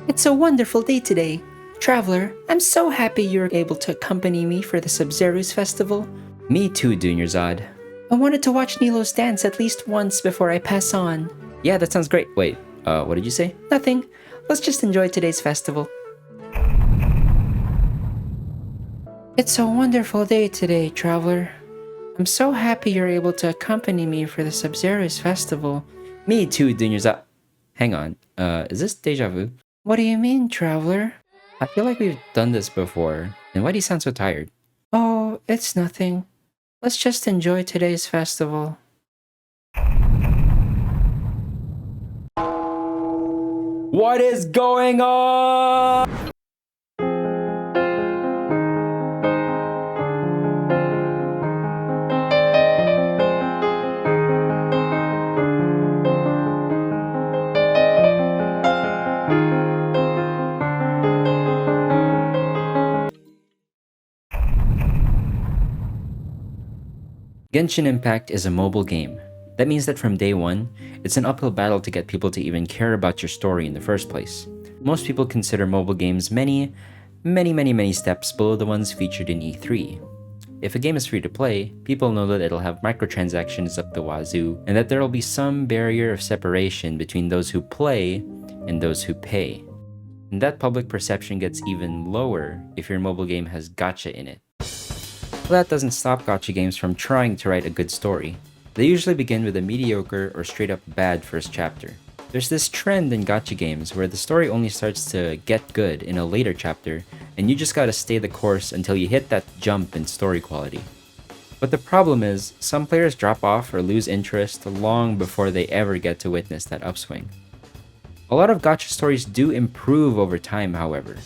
It's a wonderful day today. Traveler, I'm so happy you're able to accompany me for the Sub-Zero's festival. Me too, Dunyarzad. I wanted to watch Nilo's dance at least once before I pass on. Yeah, that sounds great. Wait, what did you say? Nothing. Let's just enjoy today's festival. It's a wonderful day today, Traveler. I'm so happy you're able to accompany me for the Sub-Zero's festival. Me too, Dunyarzad. Hang on, is this deja vu? What do you mean, Traveler? I feel like we've done this before. And why do you sound so tired? Oh, it's nothing. Let's just enjoy today's festival. What is going on? Genshin Impact is a mobile game. That means that from day one, it's an uphill battle to get people to even care about your story in the first place. Most people consider mobile games many steps below the ones featured in E3. If a game is free to play, people know that it'll have microtransactions up the wazoo, and that there'll be some barrier of separation between those who play and those who pay. And that public perception gets even lower if your mobile game has gacha in it. Well, that doesn't stop gacha games from trying to write a good story. They usually begin with a mediocre or straight up bad first chapter. There's this trend in gacha games where the story only starts to get good in a later chapter, and you just gotta stay the course until you hit that jump in story quality. But the problem is, some players drop off or lose interest long before they ever get to witness that upswing. A lot of gacha stories do improve over time, however.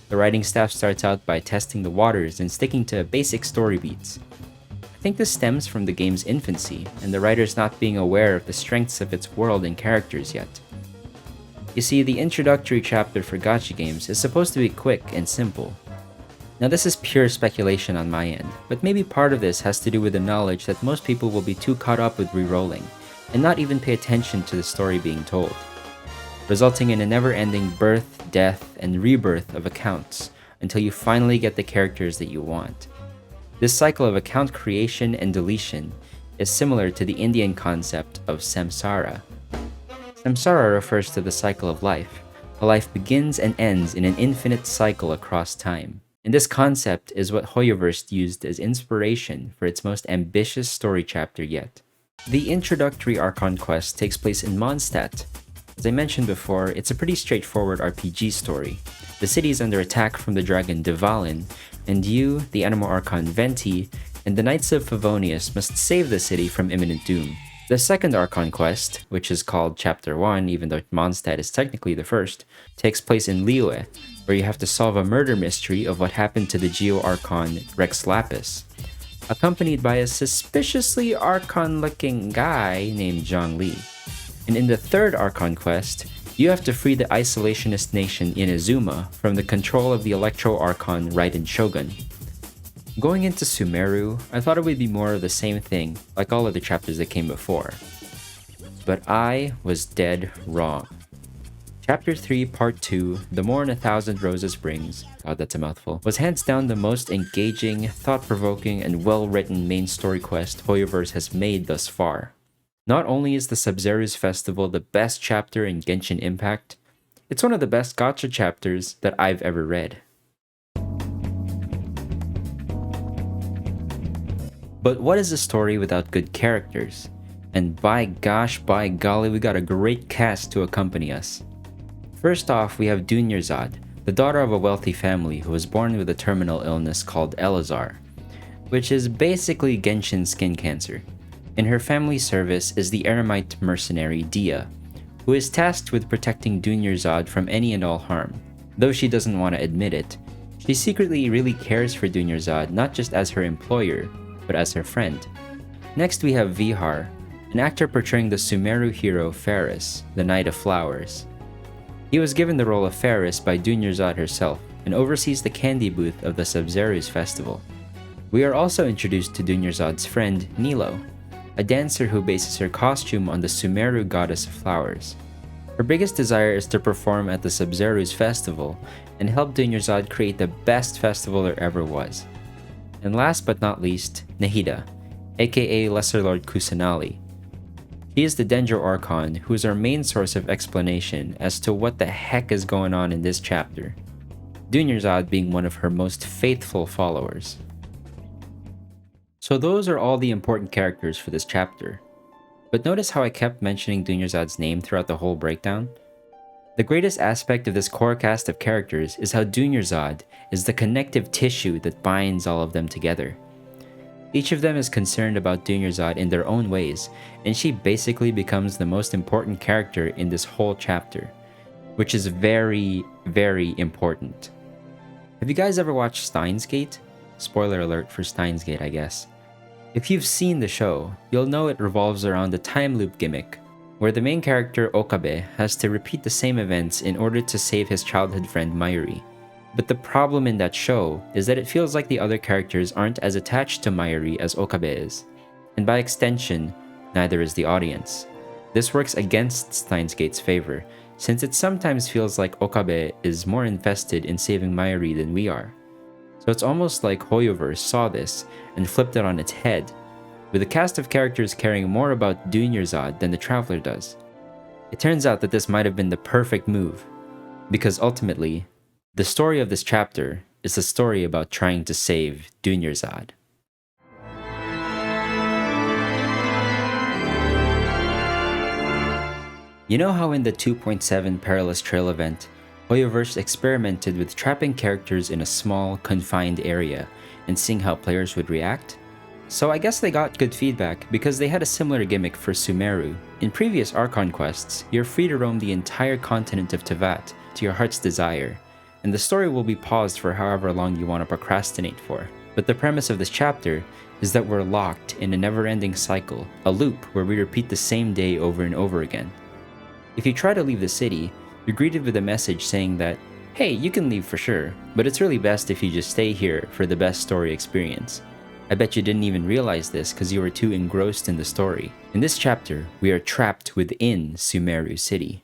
The writing staff starts out by testing the waters and sticking to basic story beats. I think this stems from the game's infancy and the writers not being aware of the strengths of its world and characters yet. You see, the introductory chapter for gacha games is supposed to be quick and simple. Now this is pure speculation on my end, but maybe part of this has to do with the knowledge that most people will be too caught up with re-rolling and not even pay attention to the story being told, resulting in a never-ending birth, death, and rebirth of accounts until you finally get the characters that you want. This cycle of account creation and deletion is similar to the Indian concept of samsara. Samsara refers to the cycle of life. A life begins and ends in an infinite cycle across time. And this concept is what Hoyoverse used as inspiration for its most ambitious story chapter yet. The introductory Archon Quest takes place in Mondstadt. As I mentioned before, it's a pretty straightforward RPG story. The city is under attack from the dragon Dvalin, and you, the Animal Archon Venti, and the Knights of Favonius must save the city from imminent doom. The second Archon Quest, which is called Chapter 1 even though Mondstadt is technically the first, takes place in Liyue, where you have to solve a murder mystery of what happened to the Geo Archon Rex Lapis, accompanied by a suspiciously Archon-looking guy named Zhang Li. And in the third Archon Quest, you have to free the isolationist nation Inazuma from the control of the Electro Archon Raiden Shogun. Going into Sumeru, I thought it would be more of the same thing, like all of the chapters that came before. But I was dead wrong. Chapter 3, Part 2, The More 1,000 Roses Brings, God that's a mouthful, was hands down the most engaging, thought-provoking, and well-written main story quest Hoyoverse has made thus far. Not only is the Sub-Zero's Festival the best chapter in Genshin Impact, it's one of the best gacha chapters that I've ever read. But what is a story without good characters? And by gosh, by golly, we got a great cast to accompany us. First off, we have Dunyarzad, the daughter of a wealthy family who was born with a terminal illness called Elazar, which is basically Genshin skin cancer. In her family's service is the eremite mercenary Dia, who is tasked with protecting Dunyarzad from any and all harm. Though she doesn't want to admit it, she secretly really cares for Dunyarzad not just as her employer, but as her friend. Next we have Vihar, an actor portraying the Sumeru hero Faris, the Knight of Flowers. He was given the role of Faris by Dunyarzad herself and oversees the candy booth of the Sub-Zero's festival. We are also introduced to Dunyarzad's friend Nilo, a dancer who bases her costume on the Sumeru goddess of flowers. Her biggest desire is to perform at the Sumeru's festival and help Dunyarzad create the best festival there ever was. And last but not least, Nahida, aka Lesser Lord Kusanali. He is the Dendro Archon who is our main source of explanation as to what the heck is going on in this chapter, Dunyarzad being one of her most faithful followers. So those are all the important characters for this chapter. But notice how I kept mentioning Dunyarzad's name throughout the whole breakdown? The greatest aspect of this core cast of characters is how Dunyarzad is the connective tissue that binds all of them together. Each of them is concerned about Dunyarzad in their own ways, and she basically becomes the most important character in this whole chapter, which is very, very important. Have you guys ever watched Steins Gate? Spoiler alert for Steins Gate, I guess. If you've seen the show, you'll know it revolves around the time loop gimmick, where the main character Okabe has to repeat the same events in order to save his childhood friend Mayuri. But the problem in that show is that it feels like the other characters aren't as attached to Mayuri as Okabe is, and by extension, neither is the audience. This works against Steins Gate's favor, since it sometimes feels like Okabe is more invested in saving Mayuri than we are. So it's almost like Hoyoverse saw this and flipped it on its head, with a cast of characters caring more about Dunyarzad than the Traveler does. It turns out that this might have been the perfect move, because ultimately, the story of this chapter is a story about trying to save Dunyarzad. You know how in the 2.7 Perilous Trail event, Hoyoverse experimented with trapping characters in a small, confined area and seeing how players would react? So I guess they got good feedback because they had a similar gimmick for Sumeru. In previous Archon quests, you're free to roam the entire continent of Teyvat to your heart's desire, and the story will be paused for however long you want to procrastinate for. But the premise of this chapter is that we're locked in a never-ending cycle, a loop where we repeat the same day over and over again. If you try to leave the city, you're greeted with a message saying that, hey, you can leave for sure, but it's really best if you just stay here for the best story experience. I bet you didn't even realize this because you were too engrossed in the story. In this chapter, we are trapped within Sumeru City.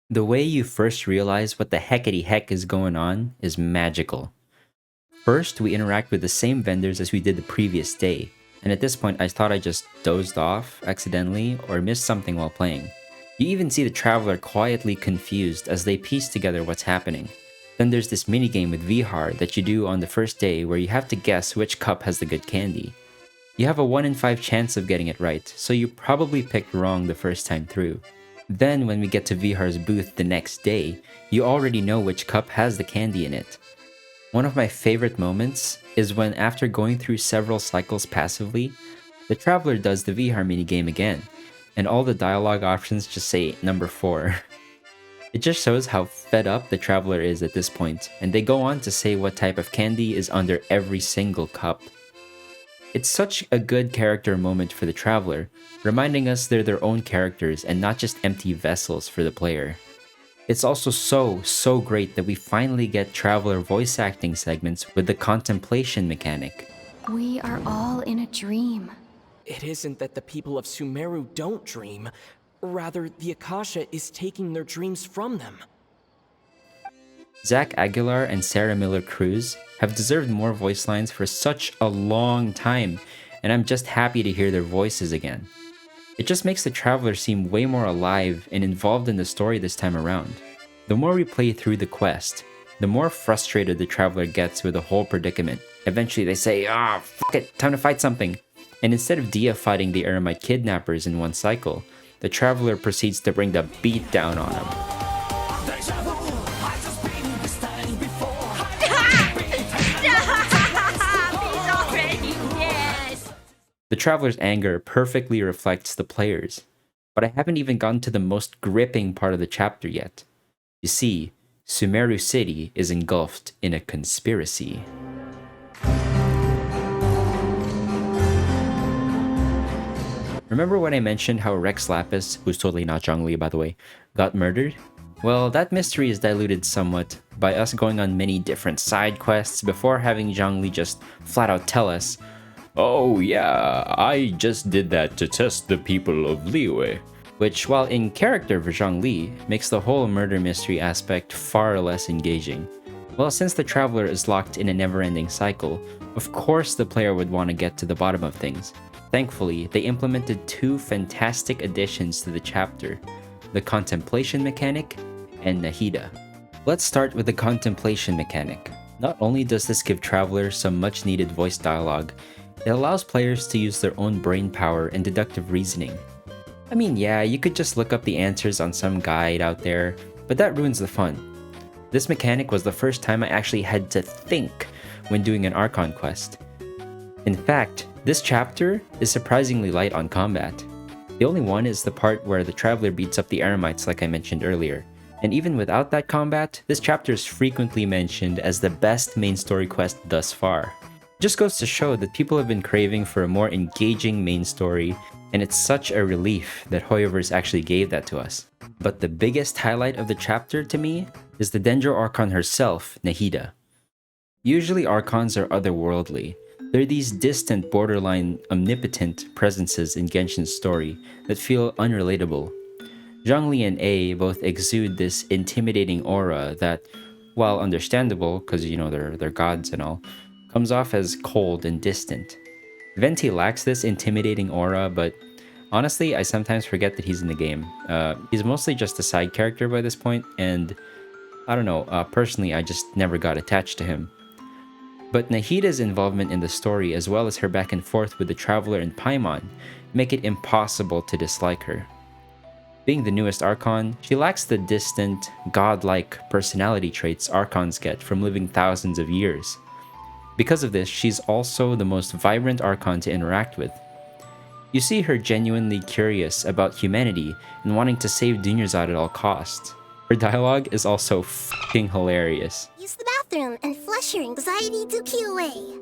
The way you first realize what the heckity heck is going on is magical. First, we interact with the same vendors as we did the previous day, and at this point I thought I just dozed off accidentally or missed something while playing. You even see the Traveler quietly confused as they piece together what's happening. Then there's this minigame with Vihar that you do on the first day where you have to guess which cup has the good candy. You have a 1 in 5 chance of getting it right, so you probably picked wrong the first time through. Then when we get to Vihar's booth the next day, you already know which cup has the candy in it. One of my favorite moments is when after going through several cycles passively, the Traveler does the Vihar minigame again, and all the dialogue options just say number 4. It just shows how fed up the Traveler is at this point, and they go on to say what type of candy is under every single cup. It's such a good character moment for the Traveler, reminding us they're their own characters and not just empty vessels for the player. It's also so great that we finally get Traveler voice acting segments with the contemplation mechanic. We are all in a dream. It isn't that the people of Sumeru don't dream. Rather, the Akasha is taking their dreams from them. Zach Aguilar and Sarah Miller Cruz have deserved more voice lines for such a long time, and I'm just happy to hear their voices again. It just makes the Traveler seem way more alive and involved in the story this time around. The more we play through the quest, the more frustrated the Traveler gets with the whole predicament. Eventually they say, fuck it, time to fight something. And instead of Dia fighting the Eremite kidnappers in one cycle, the Traveler proceeds to bring the beat down on him. The Traveler's anger perfectly reflects the players, but I haven't even gotten to the most gripping part of the chapter yet. You see, Sumeru City is engulfed in a conspiracy. Remember when I mentioned how Rex Lapis, who's totally not Zhongli by the way, got murdered? Well, that mystery is diluted somewhat by us going on many different side quests before having Zhongli just flat out tell us, "Oh yeah, I just did that to test the people of Liyue," which, while in character for Zhongli, makes the whole murder mystery aspect far less engaging. Well, since the traveler is locked in a never-ending cycle, of course the player would want to get to the bottom of things. Thankfully, they implemented two fantastic additions to the chapter, the contemplation mechanic and Nahida. Let's start with the contemplation mechanic. Not only does this give travelers some much needed voice dialogue, it allows players to use their own brain power and deductive reasoning. I mean, yeah, you could just look up the answers on some guide out there, but that ruins the fun. This mechanic was the first time I actually had to think when doing an Archon quest. In fact, this chapter is surprisingly light on combat. The only one is the part where the traveler beats up the Eremites like I mentioned earlier. And even without that combat, this chapter is frequently mentioned as the best main story quest thus far. It just goes to show that people have been craving for a more engaging main story, and it's such a relief that Hoyoverse actually gave that to us. But the biggest highlight of the chapter to me is the Dendro Archon herself, Nahida. Usually Archons are otherworldly. They're these distant, borderline, omnipotent presences in Genshin's story that feel unrelatable. Zhongli and A both exude this intimidating aura that, while understandable, because they're gods and all, comes off as cold and distant. Venti lacks this intimidating aura, but honestly, I sometimes forget that he's in the game. He's mostly just a side character by this point, and I don't know, personally, I just never got attached to him. But Nahida's involvement in the story, as well as her back and forth with the Traveler and Paimon, make it impossible to dislike her. Being the newest Archon, she lacks the distant, godlike personality traits Archons get from living thousands of years. Because of this, she's also the most vibrant Archon to interact with. You see her genuinely curious about humanity and wanting to save Dunyarzad at all costs. Her dialogue is also f***ing hilarious. Use the bathroom and flush your anxiety dookie away.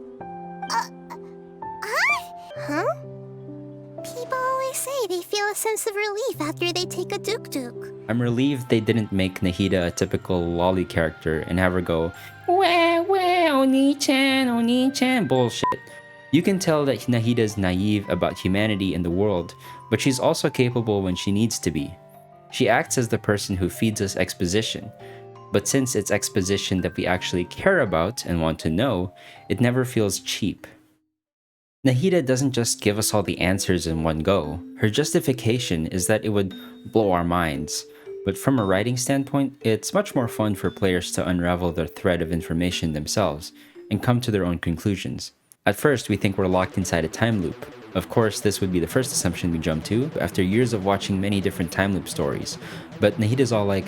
Huh? People always say they feel a sense of relief after they take a duk. I'm relieved they didn't make Nahida a typical lolly character and have her go, "Wah, wah, Oni-chan, bullshit. You can tell that Nahida's naive about humanity and the world, but she's also capable when she needs to be. She acts as the person who feeds us exposition, but since it's exposition that we actually care about and want to know, it never feels cheap. Nahida doesn't just give us all the answers in one go. Her justification is that it would blow our minds, but from a writing standpoint, it's much more fun for players to unravel their thread of information themselves and come to their own conclusions. At first, we think we're locked inside a time loop. Of course, this would be the first assumption we jump to after years of watching many different time loop stories. But Nahida's all like,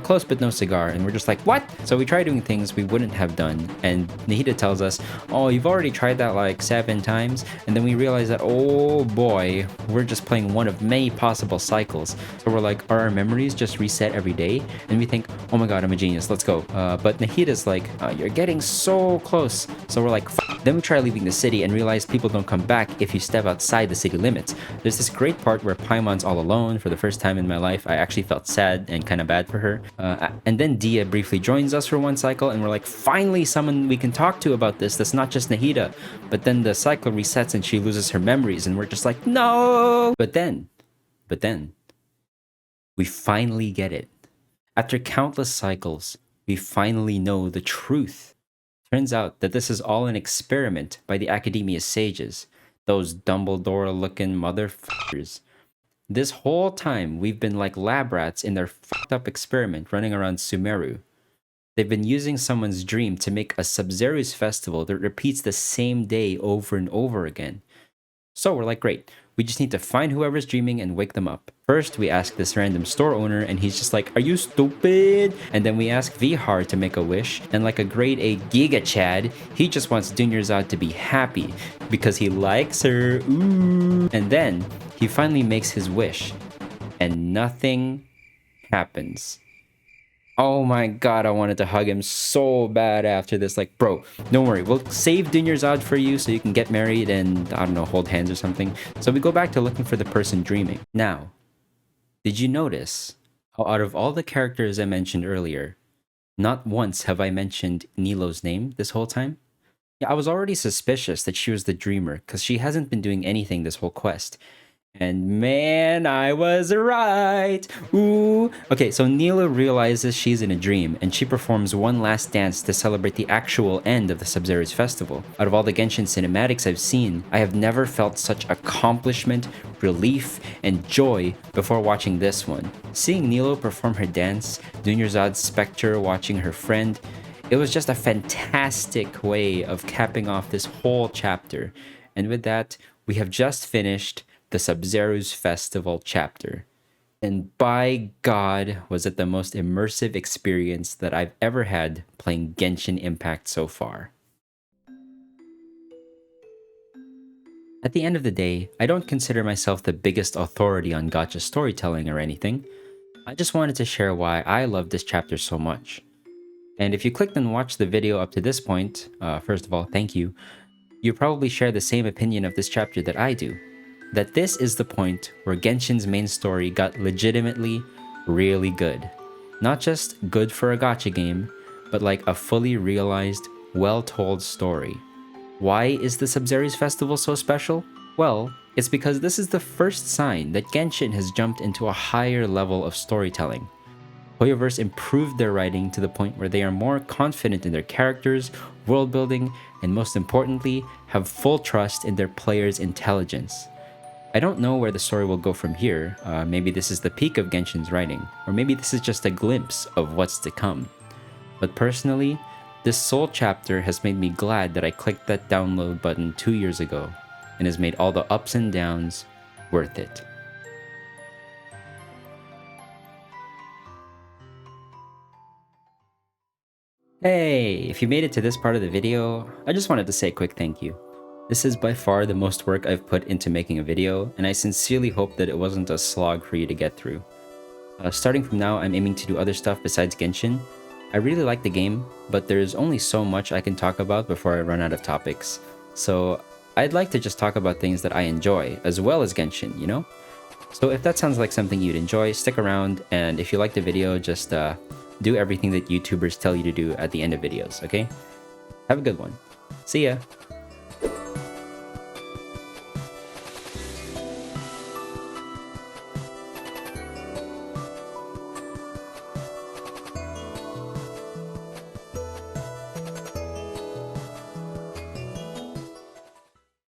close but no cigar, and we're just like, what? So we try doing things we wouldn't have done, and Nahida tells us, oh, you've already tried that like 7 times, and then we realize that, oh boy, we're just playing one of many possible cycles. So we're like, are our memories just reset every day? And we think, oh my god, I'm a genius, let's go. But Nahida's like, you're getting so close. So we're like, f***. Then we try leaving the city and realize people don't come back if you step outside the city limits. There's this great part where Paimon's all alone for the first time in my life. I actually felt sad and kind of bad for her. And then Dia briefly joins us for one cycle, and we're like, finally someone we can talk to about this that's not just Nahida. But then the cycle resets and she loses her memories, and we're just like, no! But then, we finally get it. After countless cycles, we finally know the truth. Turns out that this is all an experiment by the Academia sages, those Dumbledore-looking motherfuckers. This whole time, we've been like lab rats in their fucked up experiment running around Sumeru. They've been using someone's dream to make a Sub-Zerus festival that repeats the same day over and over again. So we're like, great, we just need to find whoever's dreaming and wake them up. First, we ask this random store owner, and he's just like, are you stupid? And then we ask Vihar to make a wish, and like a grade A Giga Chad, he just wants Dunyarzad to be happy because he likes her. Ooh. And then he finally makes his wish, and nothing happens. Oh my god, I wanted to hug him so bad after this. Like, bro, don't worry. We'll save Dunyarzad for you so you can get married and, I don't know, hold hands or something. So we go back to looking for the person dreaming. Now, did you notice how out of all the characters I mentioned earlier, not once have I mentioned Nilo's name this whole time? Yeah, I was already suspicious that she was the dreamer because she hasn't been doing anything this whole quest. And man, I was right! Ooh! Okay, so Neela realizes she's in a dream, and she performs one last dance to celebrate the actual end of the Sub-Zero's festival. Out of all the Genshin cinematics I've seen, I have never felt such accomplishment, relief, and joy before watching this one. Seeing Nilo perform her dance, Dunyarzad's specter watching her friend, it was just a fantastic way of capping off this whole chapter. And with that, we have just finished the Sub-Zero's Festival chapter. And by God, was it the most immersive experience that I've ever had playing Genshin Impact so far. At the end of the day, I don't consider myself the biggest authority on gacha storytelling or anything. I just wanted to share why I love this chapter so much. And if you clicked and watched the video up to this point, first of all, thank you. You probably share the same opinion of this chapter that I do. That this is the point where Genshin's main story got legitimately really good. Not just good for a gacha game, but like a fully realized, well-told story. Why is the Sub-Zero's festival so special? Well, it's because this is the first sign that Genshin has jumped into a higher level of storytelling. Hoyoverse improved their writing to the point where they are more confident in their characters, world building, and most importantly, have full trust in their players' intelligence. I don't know where the story will go from here. Maybe this is the peak of Genshin's writing, or maybe this is just a glimpse of what's to come. But personally, this Soul chapter has made me glad that I clicked that download button 2 years ago, and has made all the ups and downs worth it. Hey, if you made it to this part of the video, I just wanted to say a quick thank you. This is by far the most work I've put into making a video, and I sincerely hope that it wasn't a slog for you to get through. Starting from now, I'm aiming to do other stuff besides Genshin. I really like the game, but there's only so much I can talk about before I run out of topics. So I'd like to just talk about things that I enjoy, as well as Genshin, you know? So if that sounds like something you'd enjoy, stick around, and if you like the video, just do everything that YouTubers tell you to do at the end of videos, okay? Have a good one. See ya!